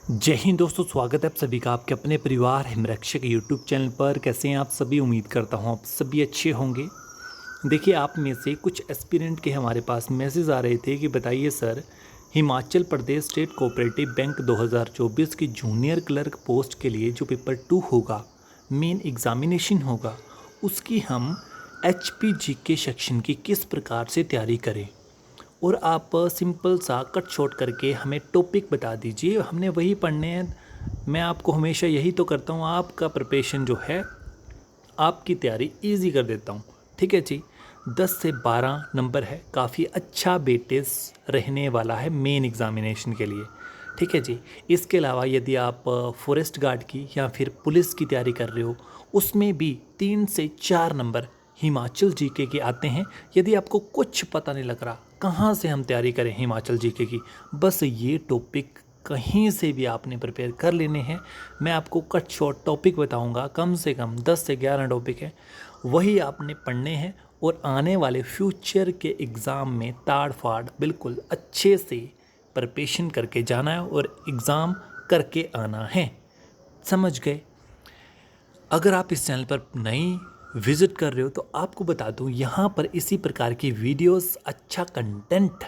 जय हिंद दोस्तों, स्वागत है आप सभी का आपके अपने परिवार हिमरक्षक यूट्यूब चैनल पर। कैसे हैं आप सभी? उम्मीद करता हूं आप सभी अच्छे होंगे। देखिए, आप में से कुछ एस्पिरेंट के हमारे पास मैसेज आ रहे थे कि बताइए sir, Himachal Pradesh state cooperative bank 2024 की जूनियर क्लर्क पोस्ट के लिए जो पेपर 2 होगा, मेन एग्जामिनेशन होगा, उसकी हम HPGK सेक्शन की किस प्रकार से तैयारी करें। और आप सिंपल सा कट शॉर्ट करके हमें टॉपिक बता दीजिए, हमने वही पढ़ने हैं। मैं आपको हमेशा यही तो करता हूँ, आपका प्रिपरेशन जो है, आपकी तैयारी इजी कर देता हूँ। ठीक है जी। 10 से 12 नंबर है, काफ़ी अच्छा वेटेज रहने वाला है मेन एग्जामिनेशन के लिए। ठीक है जी। इसके अलावा यदि आप फॉरेस्ट गार्ड की या फिर पुलिस की तैयारी कर रहे हो, उसमें भी 3 से 4 नंबर हिमाचल जीके के आते हैं। यदि आपको कुछ पता नहीं लग रहा कहाँ से हम तैयारी करें हिमाचल जीके की, बस ये टॉपिक कहीं से भी आपने प्रिपेयर कर लेने हैं। मैं आपको कट शॉर्ट टॉपिक बताऊंगा, कम से कम 10 से 11 टॉपिक है, वही आपने पढ़ने हैं और आने वाले फ्यूचर के एग्ज़ाम में ताड़ फाड़ बिल्कुल अच्छे से प्रिपरेशन करके जाना है और एग्ज़ाम करके आना है। समझ गए? अगर आप इस चैनल पर नई विज़िट कर रहे हो तो आपको बता दूं, यहाँ पर इसी प्रकार की वीडियोस, अच्छा कंटेंट,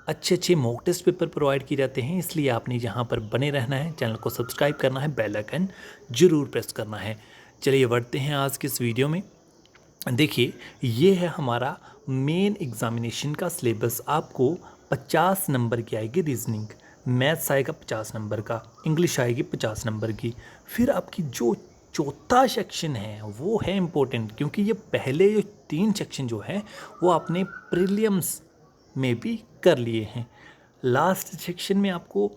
अच्छे अच्छे मॉक टेस्ट पेपर प्रोवाइड किए जाते हैं। इसलिए आपने यहाँ पर बने रहना है, चैनल को सब्सक्राइब करना है, बेल आइकन जरूर प्रेस करना है। चलिए बढ़ते हैं आज के इस वीडियो में। देखिए, ये है हमारा मेन एग्जामिनेशन का सिलेबस। आपको 50 नंबर की आएगी रीजनिंग, मैथ्स आएगा 50 नंबर का, इंग्लिश आएगी 50 नंबर की। फिर आपकी जो चौथा सेक्शन है वो है इम्पोर्टेंट, क्योंकि ये पहले जो 3 सेक्शन जो है वो आपने प्रीलिम्स में भी कर लिए हैं। लास्ट सेक्शन में आपको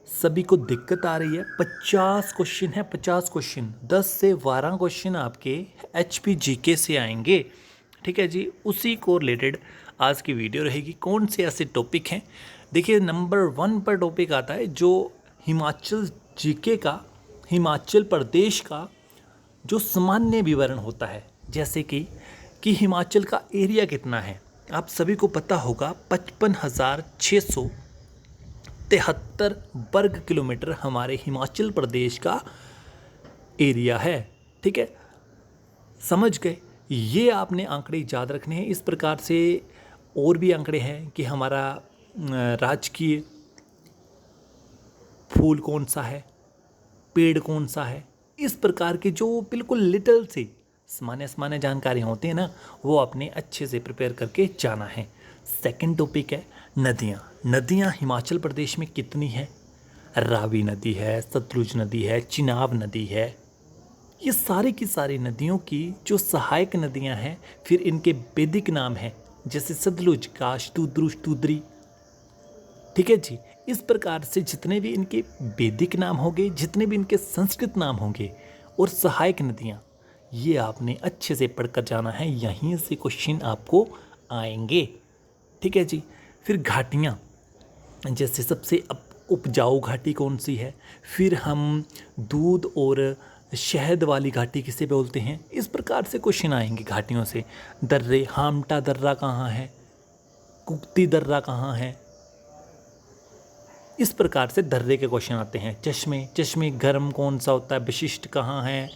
सभी को दिक्कत आ रही है। 50 क्वेश्चन है, 50 क्वेश्चन, 10 से 12 क्वेश्चन आपके HPGK से आएंगे। ठीक है जी। उसी को रिलेटेड आज की वीडियो रहेगी। कौन से ऐसे टॉपिक हैं? देखिए, नंबर 1 पर टॉपिक आता है जो हिमाचल जीके का, हिमाचल प्रदेश का जो सामान्य विवरण होता है। जैसे कि हिमाचल का एरिया कितना है, आप सभी को पता होगा 55,673 वर्ग किलोमीटर हमारे हिमाचल प्रदेश का एरिया है। ठीक है, समझ गए? ये आपने आंकड़े याद रखने हैं। इस प्रकार से और भी आंकड़े हैं कि हमारा राजकीय फूल कौन सा है, पेड़ कौन सा है। इस प्रकार के जो बिल्कुल लिटिल सी सामान्य सामान्य जानकारी होती है ना, वो अपने अच्छे से प्रिपेयर करके जाना है। सेकंड टॉपिक है नदियाँ। नदियाँ हिमाचल प्रदेश में कितनी है? रावी नदी है, सतलुज नदी है, चिनाब नदी है। ये सारी की सारी नदियों की जो सहायक नदियाँ हैं, फिर इनके वैदिक नाम हैं, जैसे सतलुज काश तुद्रुश तुद्री। ठीक है जी। इस प्रकार से जितने भी इनके वैदिक नाम होंगे, जितने भी इनके संस्कृत नाम होंगे और सहायक नदियाँ, ये आपने अच्छे से पढ़कर जाना है। यहीं से क्वेश्चन आपको आएंगे। ठीक है जी। फिर घाटियाँ, जैसे सबसे उपजाऊ घाटी कौन सी है, फिर हम दूध और शहद वाली घाटी किसे बोलते हैं, इस प्रकार से क्वेश्चन आएंगे घाटियों से। दर्रे, हामटा दर्रा कहाँ है, कुक्ती दर्रा कहाँ है, इस प्रकार से दर्रे के क्वेश्चन आते हैं। चश्मे, चश्मे गर्म कौन सा होता है, विशिष्ट कहाँ है।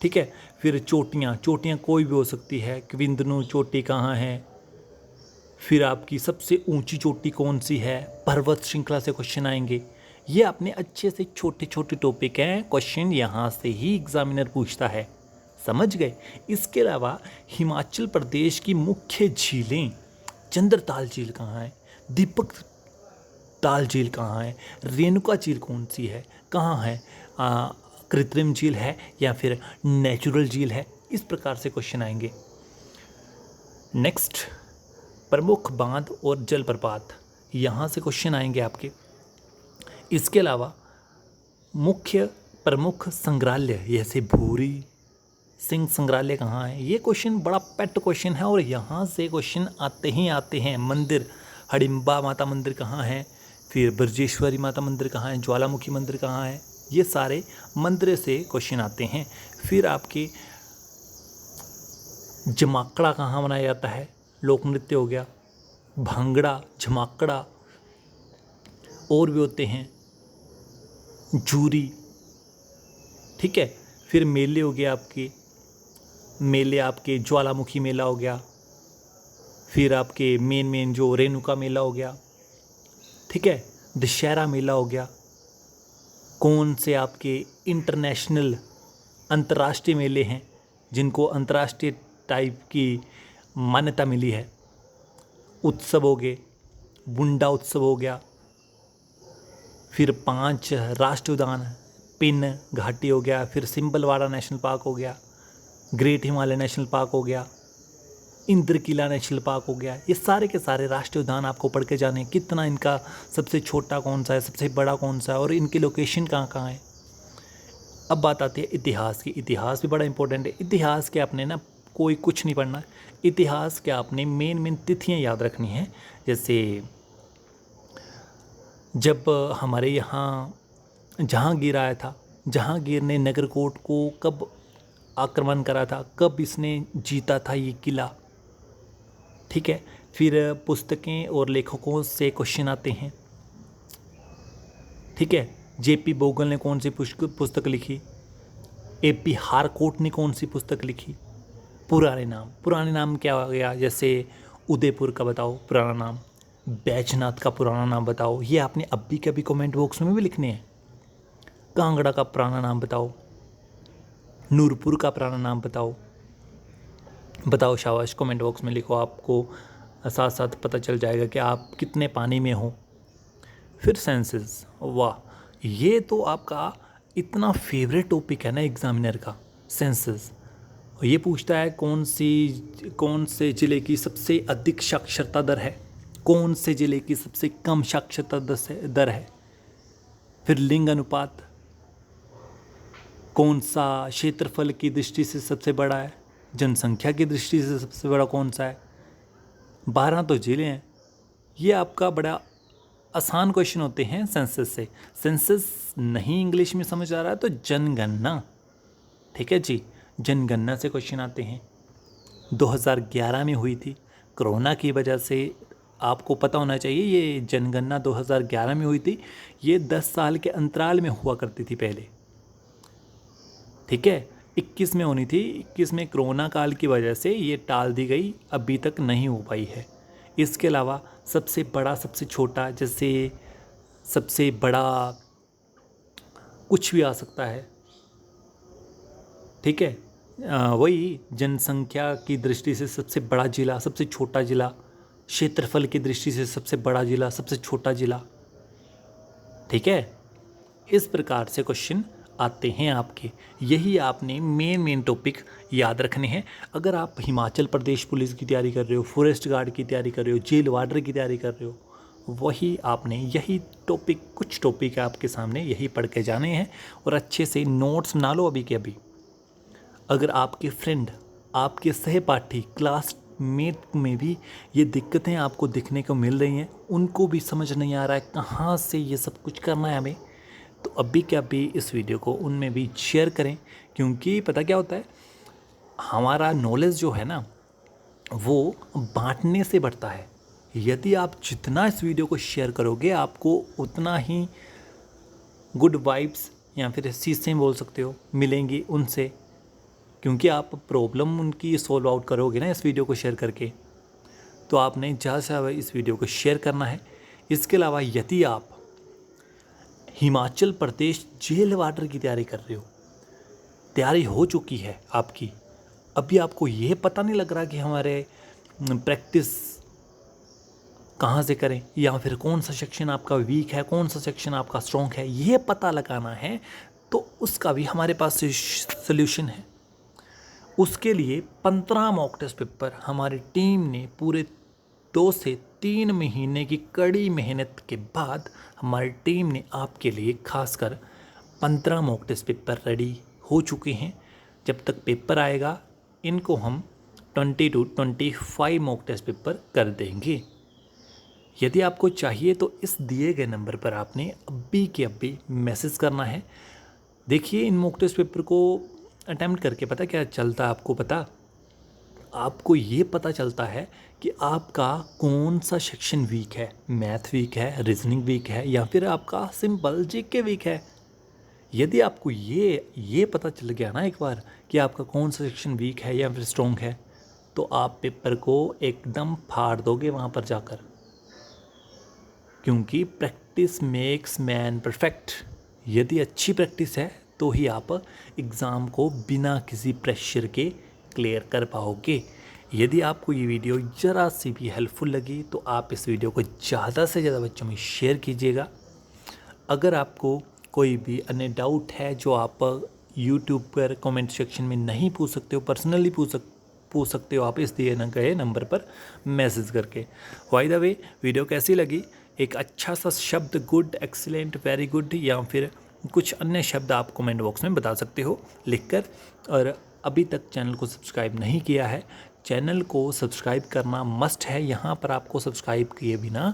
ठीक है। फिर चोटियाँ, चोटियाँ कोई भी हो सकती है, क्विंदनु चोटी कहाँ है। फिर आपकी सबसे ऊंची चोटी कौन सी है, पर्वत श्रृंखला से क्वेश्चन आएंगे। ये अपने अच्छे से छोटे छोटे टॉपिक हैं, क्वेश्चन यहाँ से ही एग्जामिनर पूछता है। समझ गए? इसके अलावा हिमाचल प्रदेश की मुख्य झीलें, चंद्रताल झील कहाँ है, दीपक ताल झील कहाँ है, रेणुका झील कौन सी है, कहाँ है, कृत्रिम झील है या फिर नेचुरल झील है, इस प्रकार से क्वेश्चन आएंगे। नेक्स्ट, प्रमुख बांध और जलप्रपात, यहाँ से क्वेश्चन आएंगे आपके। इसके अलावा मुख्य प्रमुख संग्रहालय, जैसे भूरी सिंह संग्रहालय कहाँ है, ये क्वेश्चन बड़ा पेट क्वेश्चन है और यहाँ से क्वेश्चन आते ही आते हैं। मंदिर, हडिम्बा माता मंदिर कहाँ है, फिर ब्रजेश्वरी माता मंदिर कहाँ है, ज्वालामुखी मंदिर कहाँ है, ये सारे मंदिर से क्वेश्चन आते हैं। फिर आपके जमाकड़ा कहाँ मनाया जाता है, लोक नृत्य हो गया, भांगड़ा, झमाकड़ा, और भी होते हैं। जूरी, ठीक है। फिर मेले हो गए आपके, मेले आपके ज्वालामुखी मेला हो गया, फिर आपके मेन जो रेणुका मेला हो गया, ठीक है। दशहरा मेला हो गया। कौन से आपके इंटरनेशनल अंतर्राष्ट्रीय मेले हैं जिनको अंतर्राष्ट्रीय टाइप की मान्यता मिली है। उत्सव हो गए, बुंडा उत्सव हो गया। फिर 5 राष्ट्रीय उद्यान, पिन घाटी हो गया, फिर सिंबलवाड़ा नेशनल पार्क हो गया, ग्रेट हिमालय नेशनल पार्क हो गया, इंद्रकिला नेशनल पार्क हो गया। ये सारे के सारे राष्ट्रीय उद्यान आपको पढ़ के जाने, कितना इनका सबसे छोटा कौन सा है, सबसे बड़ा कौन सा है, और इनकी लोकेशन कहाँ कहाँ है। अब बात आती है इतिहास की। इतिहास भी बड़ा इंपॉर्टेंट है। इतिहास के आपने ना कोई कुछ नहीं पढ़ना। इतिहास के आपने मेन तिथियाँ याद रखनी है। जैसे जब हमारे यहाँ जहांगीर आया था, जहांगीर ने नगरकोट को कब आक्रमण करा था, कब इसने जीता था ये किला, ठीक है। फिर पुस्तकें और लेखकों से क्वेश्चन आते हैं, ठीक है। जेपी बोगल ने कौन सी पुस्तक लिखी, एपी हारकोट ने कौन सी पुस्तक लिखी। पुराने नाम क्या हो गया, जैसे उदयपुर का बताओ पुराना नाम, बैजनाथ का पुराना नाम बताओ। ये आपने अभी के अभी कमेंट बॉक्स में भी लिखने हैं। कांगड़ा का पुराना नाम बताओ, नूरपुर का पुराना नाम बताओ शाबाश, कमेंट बॉक्स में लिखो। आपको साथ साथ पता चल जाएगा कि आप कितने पानी में हो। फिर सेंसेस, वाह, ये तो आपका इतना फेवरेट टॉपिक है ना एग्जामिनर का, सेंसेस। ये पूछता है कौन से ज़िले की सबसे अधिक साक्षरता दर है, कौन से ज़िले की सबसे कम साक्षरता दर है। फिर लिंग अनुपात, कौन सा क्षेत्रफल की दृष्टि से सबसे बड़ा है, जनसंख्या की दृष्टि से सबसे बड़ा कौन सा है। 12 तो ज़िले हैं। ये आपका बड़ा आसान क्वेश्चन होते हैं सेंसस से। सेंसस नहीं इंग्लिश में समझ आ रहा है तो जनगणना, ठीक है जी, जनगणना से क्वेश्चन आते हैं। 2011 में हुई थी, कोरोना की वजह से आपको पता होना चाहिए ये जनगणना 2011 में हुई थी। ये 10 साल के अंतराल में हुआ करती थी पहले, ठीक है। 21 में होनी थी, 21 में कोरोना काल की वजह से ये टाल दी गई, अभी तक नहीं हो पाई है। इसके अलावा सबसे बड़ा, सबसे छोटा, जैसे सबसे बड़ा कुछ भी आ सकता है, ठीक है। वही जनसंख्या की दृष्टि से सबसे बड़ा ज़िला, सबसे छोटा ज़िला, क्षेत्रफल की दृष्टि से सबसे बड़ा ज़िला, सबसे छोटा ज़िला, ठीक है। इस प्रकार से क्वेश्चन आते हैं आपके। यही आपने मेन टॉपिक याद रखने हैं। अगर आप हिमाचल प्रदेश पुलिस की तैयारी कर रहे हो, फॉरेस्ट गार्ड की तैयारी कर रहे हो, जेल वार्डर की तैयारी कर रहे हो, वही आपने यही टॉपिक, कुछ टॉपिक आपके सामने यही पढ़ के जाने हैं और अच्छे से नोट्स बना लो अभी के अभी। अगर आपके फ्रेंड, आपके सहपाठी, क्लासमेट में भी ये दिक्कतें आपको दिखने को मिल रही हैं, उनको भी समझ नहीं आ रहा है कहाँ से ये सब कुछ करना है हमें, तो अभी के अभी इस वीडियो को उनमें भी शेयर करें। क्योंकि पता क्या होता है, हमारा नॉलेज जो है ना वो बांटने से बढ़ता है। यदि आप जितना इस वीडियो को शेयर करोगे, आपको उतना ही गुड वाइब्स या फिर शीशें बोल सकते हो मिलेंगी उनसे, क्योंकि आप प्रॉब्लम उनकी सॉल्व आउट करोगे ना इस वीडियो को शेयर करके। तो आपने ज़्यादा से ज़्यादा इस वीडियो को शेयर करना है। इसके अलावा यदि आप हिमाचल प्रदेश जेल वार्डर की तैयारी कर रहे हो, तैयारी हो चुकी है आपकी, अभी आपको ये पता नहीं लग रहा कि हमारे प्रैक्टिस कहाँ से करें या फिर कौन सा सेक्शन आपका वीक है, कौन सा सेक्शन आपका स्ट्रॉन्ग है, ये पता लगाना है, तो उसका भी हमारे पास सोल्यूशन है। उसके लिए 15 मॉक टेस्ट पेपर हमारी टीम ने पूरे 2 से 3 महीने की कड़ी मेहनत के बाद हमारी टीम ने आपके लिए खासकर 15 मॉक टेस्ट पेपर रेडी हो चुके हैं। जब तक पेपर आएगा इनको हम 20 to 25 मॉक टेस्ट पेपर कर देंगे। यदि आपको चाहिए तो इस दिए गए नंबर पर आपने अभी के अभी मैसेज करना है। देखिए, इन मॉक टेस्ट पेपर को अटेम्प्ट करके पता क्या चलता है आपको ये पता चलता है कि आपका कौन सा सेक्शन वीक है। मैथ वीक है, रीजनिंग वीक है, या फिर आपका सिंपल जीके वीक है। यदि आपको ये पता चल गया ना एक बार कि आपका कौन सा सेक्शन वीक है या फिर स्ट्रॉन्ग है, तो आप पेपर को एकदम फाड़ दोगे वहाँ पर जाकर, क्योंकि प्रैक्टिस मेक्स मैन परफेक्ट। यदि अच्छी प्रैक्टिस है तो ही आप एग्ज़ाम को बिना किसी प्रेशर के क्लियर कर पाओगे। यदि आपको ये वीडियो ज़रा सी भी हेल्पफुल लगी तो आप इस वीडियो को ज़्यादा से ज़्यादा बच्चों में शेयर कीजिएगा। अगर आपको कोई भी अन्य डाउट है जो आप यूट्यूब पर कमेंट सेक्शन में नहीं पूछ सकते हो, पर्सनली पूछ सकते हो आप इस दिए न गए नंबर पर मैसेज करके। बाय द वे, वीडियो कैसी लगी? एक अच्छा सा शब्द गुड, एक्सीलेंट, वेरी गुड या फिर कुछ अन्य शब्द आप कमेंट बॉक्स में बता सकते हो लिखकर। और अभी तक चैनल को सब्सक्राइब नहीं किया है, चैनल को सब्सक्राइब करना मस्ट है। यहाँ पर आपको सब्सक्राइब किए बिना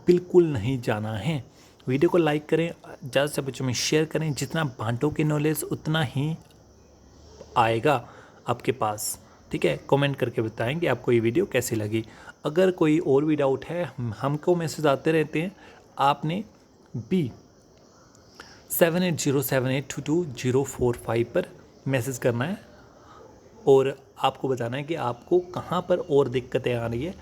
बिल्कुल नहीं जाना है। वीडियो को लाइक करें, ज़्यादा से बच्चों में शेयर करें। जितना बांटोगे नॉलेज उतना ही आएगा आपके पास, ठीक है? कमेंट करके बताएं कि आपको ये वीडियो कैसी लगी। अगर कोई और भी डाउट है, हमको मैसेज आते रहते हैं, आपने B7807822045 पर मैसेज करना है और आपको बताना है कि आपको कहाँ पर और दिक्कतें आ रही है।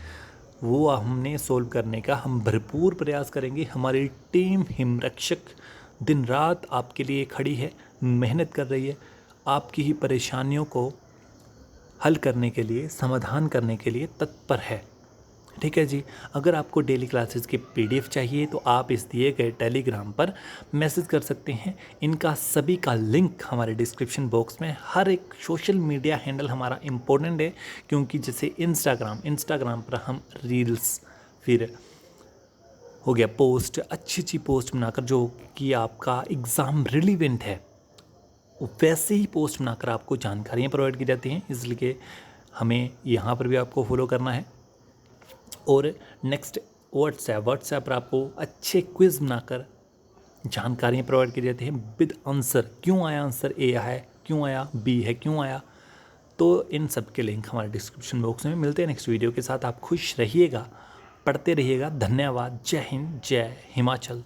वो हमने सोल्व करने का हम भरपूर प्रयास करेंगे। हमारी टीम हिमरक्षक दिन रात आपके लिए खड़ी है, मेहनत कर रही है, आपकी ही परेशानियों को हल करने के लिए, समाधान करने के लिए तत्पर है, ठीक है जी। अगर आपको डेली क्लासेस के PDF चाहिए तो आप इस दिए गए टेलीग्राम पर मैसेज कर सकते हैं। इनका सभी का लिंक हमारे डिस्क्रिप्शन बॉक्स में। हर एक सोशल मीडिया हैंडल हमारा इम्पोर्टेंट है, क्योंकि जैसे इंस्टाग्राम पर हम रील्स, फिर हो गया पोस्ट, अच्छी पोस्ट बनाकर जो कि आपका एग्ज़ाम रिलीवेंट है, वैसे ही पोस्ट बनाकर आपको जानकारियाँ प्रोवाइड की जाती हैं। इसलिए हमें यहाँ पर भी आपको फॉलो करना है। और नेक्स्ट व्हाट्सएप पर आपको अच्छे क्विज़ बनाकर जानकारियाँ प्रोवाइड की जाती हैं विद आंसर। क्यों आया आंसर A है, क्यों आया B है, क्यों आया। तो इन सब के लिंक हमारे डिस्क्रिप्शन बॉक्स में मिलते हैं। नेक्स्ट वीडियो के साथ आप खुश रहिएगा, पढ़ते रहिएगा। धन्यवाद। जय हिंद, जय हिमाचल।